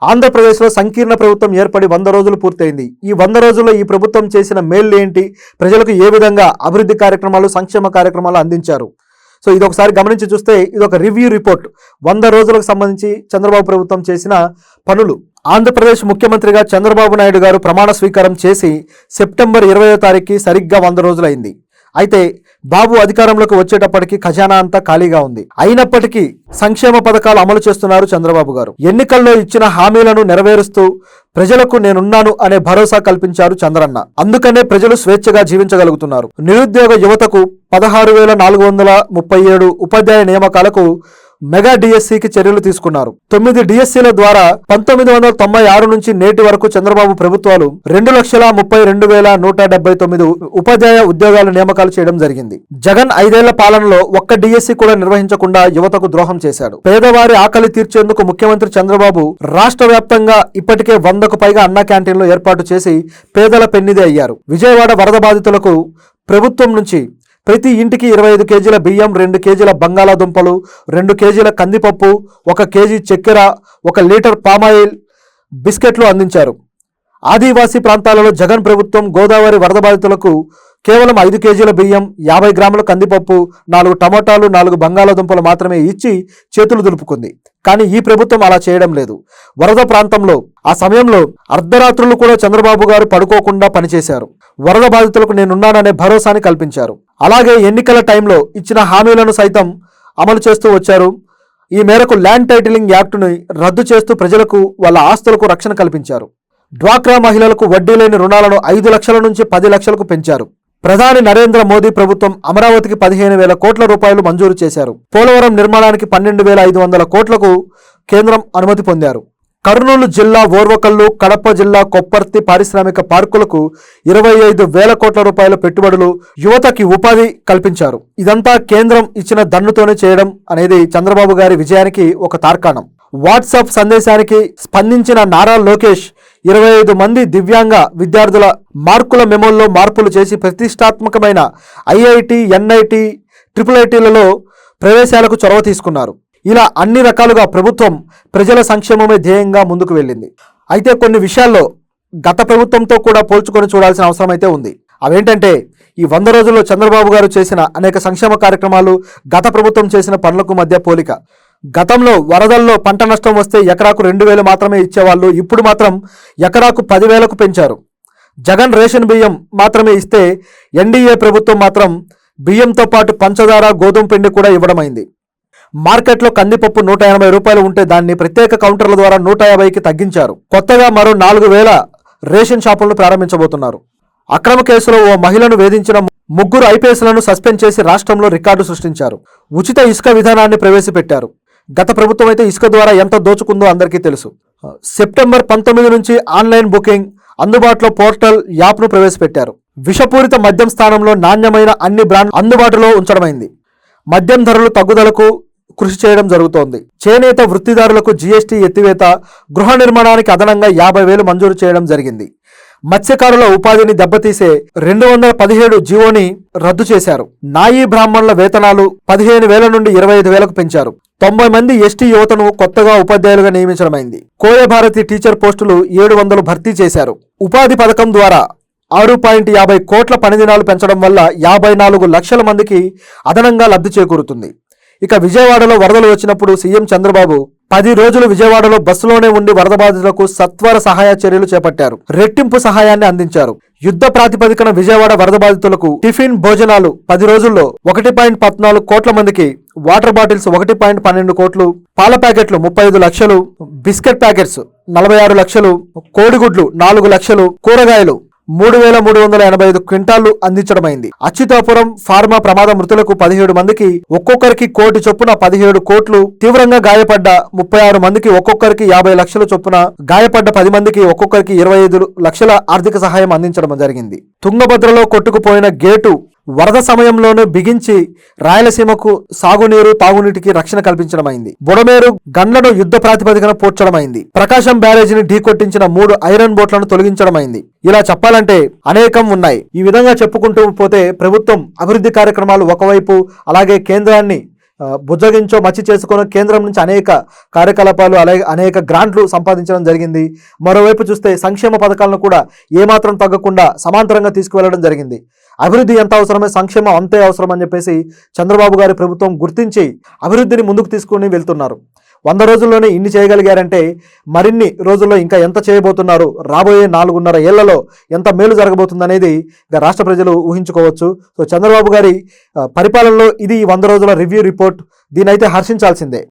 ఆంధ్రప్రదేశ్లో సంకీర్ణ ప్రభుత్వం ఏర్పడి 100 రోజులు పూర్తయింది. ఈ 100 రోజుల్లో ఈ ప్రభుత్వం చేసిన మేళ్లు ఏంటి, ప్రజలకు ఏ విధంగా అభివృద్ధి కార్యక్రమాలు, సంక్షేమ కార్యక్రమాలు అందించారు. సో ఇది ఒకసారి గమనించి చూస్తే ఇది ఒక రివ్యూ రిపోర్ట్. 100 రోజులకు సంబంధించి చంద్రబాబు ప్రభుత్వం చేసిన పనులు. ఆంధ్రప్రదేశ్ ముఖ్యమంత్రిగా చంద్రబాబు నాయుడు గారు ప్రమాణ స్వీకారం చేసి సెప్టెంబర్ 20వ తారీఖుకి సరిగ్గా 100 రోజులైంది. అయితే బాబు అధికారంలోకి వచ్చేటప్పటికి ఖజానా అంతా ఖాళీగా ఉంది. అయినప్పటికీ సంక్షేమ పథకాలు అమలు చేస్తున్నారు చంద్రబాబు గారు. ఎన్నికల్లో ఇచ్చిన హామీలను నెరవేరుస్తూ ప్రజలకు నేనున్నాను అనే భరోసా కల్పించారు చంద్రన్న. అందుకనే ప్రజలు స్వేచ్ఛగా జీవించగలుగుతున్నారు. నిరుద్యోగ యువతకు 16,437 ఉపాధ్యాయ నియామకాలకు మెగా డిఎస్సికి చర్యలు తీసుకున్నారు. 9 డిఎస్సీల ద్వారా 1996 నుంచి నేటి వరకు చంద్రబాబు ప్రభుత్వాలు 2,32,179 ఉపాధ్యాయ ఉద్యోగాల నియామకాలు చేయడం జరిగింది. జగన్ 5 ఏళ్ల పాలనలో ఒక్క డిఎస్సి కూడా నిర్వహించకుండా యువతకు ద్రోహం చేశాడు. పేదవారి ఆకలి తీర్చేందుకు ముఖ్యమంత్రి చంద్రబాబు రాష్ట్ర వ్యాప్తంగా ఇప్పటికే 100కు పైగా అన్నా క్యాంటీన్లు ఏర్పాటు చేసి పేదల పెన్నిది అయ్యారు. విజయవాడ వరద బాధితులకు ప్రభుత్వం నుంచి ప్రతి ఇంటికి 25 కేజీల బియ్యం, 2 కేజీల బంగాళాదుంపలు, 2 కేజీల కందిపప్పు, 1 కేజీ చక్కెర, 1 లీటర్ పామాయిల్, బిస్కెట్లు అందించారు. ఆదివాసీ ప్రాంతాలలో జగన్ ప్రభుత్వం గోదావరి వరద బాధితులకు కేవలం 5 కేజీల బియ్యం, 50 గ్రాముల కందిపప్పు, 4 టమాటాలు, 4 బంగాళాదుంపలు మాత్రమే ఇచ్చి చేతులు దులుపుకుంది. కానీ ఈ ప్రభుత్వం అలా చేయడం లేదు. వరద ప్రాంతంలో ఆ సమయంలో అర్ధరాత్రులు కూడా చంద్రబాబు గారు పడుకోకుండా పనిచేశారు. వరద బాధితులకు నేనున్నాననే భరోసాని కల్పించారు. అలాగే ఎన్నికల టైంలో ఇచ్చిన హామీలను సైతం అమలు చేస్తూ వచ్చారు. ఈ మేరకు ల్యాండ్ టైటిలింగ్ యాక్టును రద్దు చేస్తూ ప్రజలకు వాళ్ళ ఆస్తులకు రక్షణ కల్పించారు. డ్వాక్రా మహిళలకు వడ్డీ లేని రుణాలను 5 లక్షల నుంచి 10 లక్షలకు పెంచారు. ప్రధాని నరేంద్ర మోదీ ప్రభుత్వం అమరావతికి 15,000 కోట్ల రూపాయలు మంజూరు చేశారు. పోలవరం నిర్మాణానికి 12,500 కోట్లకు కేంద్రం అనుమతి పొందారు. కర్నూలు జిల్లా ఓర్వకల్లు, కడప జిల్లా కొప్పర్తి పారిశ్రామిక పార్కులకు 25,000 కోట్ల రూపాయల పెట్టుబడులు, యువతకి ఉపాధి కల్పించారు. ఇదంతా కేంద్రం ఇచ్చిన దన్నుతోనే చేయడం అనేది చంద్రబాబు గారి విజయానికి ఒక తార్కాణం. వాట్సాప్ సందేశానికి స్పందించిన నారా లోకేష్ 25 మంది దివ్యాంగ విద్యార్థుల మార్కుల మెమోల్లో మార్పులు చేసి ప్రతిష్టాత్మకమైన ఐఐటి, ఎన్ఐటి, ట్రిపుల్ఐటీలలో ప్రవేశాలకు చొరవ తీసుకున్నారు. ఇలా అన్ని రకాలుగా ప్రభుత్వం ప్రజల సంక్షేమమే ధ్యేయంగా ముందుకు వెళ్ళింది. అయితే కొన్ని విషయాల్లో గత ప్రభుత్వంతో కూడా పోల్చుకొని చూడాల్సిన అవసరం అయితే ఉంది. అవేంటంటే ఈ 100 రోజుల్లో చంద్రబాబు గారు చేసిన అనేక సంక్షేమ కార్యక్రమాలు గత ప్రభుత్వం చేసిన పనులకు మధ్య పోలిక. గతంలో వరదల్లో పంట నష్టం వస్తే ఎకరాకు 2,000 మాత్రమే ఇచ్చేవాళ్ళు. ఇప్పుడు మాత్రం ఎకరాకు 10,000కు పెంచారు. జగన్ రేషన్ బియ్యం మాత్రమే ఇస్తే ఎన్డీఏ ప్రభుత్వం మాత్రం బియ్యంతో పాటు పంచదార, గోధుమ పిండి కూడా ఇవ్వడమైంది. మార్కెట్లో కందిపప్పు 180 రూపాయలు ఉంటే దాన్ని ప్రత్యేక కౌంటర్ల ద్వారా 150కి తగ్గించారు. కొత్తగా మరో 4,000 రేషన్ షాపులను ప్రారంభించబోతున్నారు. అక్రమ కేసులో ఓ మహిళను వేధించిన 3 ఐపీఎస్లను సస్పెండ్ చేసి రాష్ట్రంలో రికార్డు సృష్టించారు. ఉచిత ఇసుక విధానాన్ని ప్రవేశపెట్టారు. గత ప్రభుత్వం అయితే ఇసుక ద్వారా ఎంత దోచుకుందో అందరికీ తెలుసు. సెప్టెంబర్ 19 నుంచి ఆన్లైన్ బుకింగ్, అందుబాటులో పోర్టల్, యాప్ను ప్రవేశపెట్టారు. విషపూరిత మద్యం స్థానంలో నాణ్యమైన అన్ని బ్రాండ్లు అందుబాటులో ఉంచడమైంది. మద్యం ధరలు తగ్గుదలకు కృషి చేయడం జరుగుతోంది. చేనేత వృత్తిదారులకు జీఎస్టీ ఎత్తివేత, గృహ నిర్మాణానికి అదనంగా 50,000 మంజూరు చేయడం జరిగింది. మత్స్యకారుల ఉపాధిని దెబ్బతీసే 217 జీవోని రద్దు చేశారు. నాయీ బ్రాహ్మణుల వేతనాలు 15,000 నుండి 25,000కు పెంచారు. 90 మంది ఎస్టీ యువతను కొత్తగా ఉపాధ్యాయులుగా నియమించడమైంది. కోయ భారతి టీచర్ పోస్టులు 700 భర్తీ చేశారు. ఉపాధి పథకం ద్వారా 6.50 కోట్ల పని దినాలు పెంచడం వల్ల 54 లక్షల మందికి అదనంగా లబ్ధి చేకూరుతుంది. ఇక విజయవాడలో వరదలు వచ్చినప్పుడు సీఎం చంద్రబాబు 10 రోజులు విజయవాడలో బస్సులోనే ఉండి వరద బాధితులకు సత్వర సహాయ చర్యలు చేపట్టారు. రెట్టింపు సహాయాన్ని అందించారు. యుద్ధ ప్రాతిపదికన విజయవాడ వరద బాధితులకు టిఫిన్ భోజనాలు 10 రోజుల్లో 1.14 కోట్ల మందికి, వాటర్ బాటిల్స్ 1.12 కోట్లు, పాల ప్యాకెట్లు 35 లక్షలు, బిస్కెట్ ప్యాకెట్స్ 46 లక్షలు, కోడిగుడ్లు 4 లక్షలు, కూరగాయలు 3,385 క్వింటాళ్లు అందించడమైంది. అచ్యుతాపురం ఫార్మా ప్రమాద మృతులకు 17 మందికి ఒక్కొక్కరికి 1 కోటి చొప్పున 17 కోట్లు, తీవ్రంగా గాయపడ్డ 36 మందికి ఒక్కొక్కరికి 50 లక్షల చొప్పున, గాయపడ్డ 10 మందికి ఒక్కొక్కరికి 25 లక్షల ఆర్థిక సహాయం అందించడం జరిగింది. తుంగభద్రలో కొట్టుకుపోయిన గేటు వరద సమయంలోనే బిగించి రాయలసీమకు సాగునీరు, తాగునీటికి రక్షణ కల్పించడమైంది. బుడమేరు గన్లను యుద్ధ ప్రాతిపదికన పోడ్చడమైంది. ప్రకాశం బ్యారేజీని ఢీకొట్టించిన 3 ఐరన్ బోట్లను తొలగించడమైంది. ఇలా చెప్పాలంటే అనేకం ఉన్నాయి. ఈ విధంగా చెప్పుకుంటూ పోతే ప్రభుత్వం అభివృద్ధి కార్యక్రమాలు ఒకవైపు, అలాగే కేంద్రాన్ని బుజ్జగించో మచ్చి చేసుకొని కేంద్రం నుంచి అనేక కార్యకలాపాలు అలాగే అనేక గ్రాంట్లు సంపాదించడం జరిగింది. మరోవైపు చూస్తే సంక్షేమ పథకాలను కూడా ఏమాత్రం తగ్గకుండా సమాంతరంగా తీసుకువెళ్ళడం జరిగింది. అభివృద్ధి ఎంత అవసరమే సంక్షేమం అంతే అవసరం అని చెప్పేసి చంద్రబాబు గారి ప్రభుత్వం గుర్తించి అభివృద్ధిని ముందుకు తీసుకుని వెళ్తున్నారు. 100 రోజుల్లోనే ఇన్ని చేయగలిగారంటే మరిన్ని రోజుల్లో ఇంకా ఎంత చేయబోతున్నారు, రాబోయే 4.5 ఏళ్లలో ఎంత మేలు జరగబోతుందనేది ఇక రాష్ట్ర ప్రజలు ఊహించుకోవచ్చు. సో చంద్రబాబు గారి పరిపాలనలో ఇది 100 రోజుల రివ్యూ రిపోర్ట్. దీనైతే హర్షించాల్సిందే.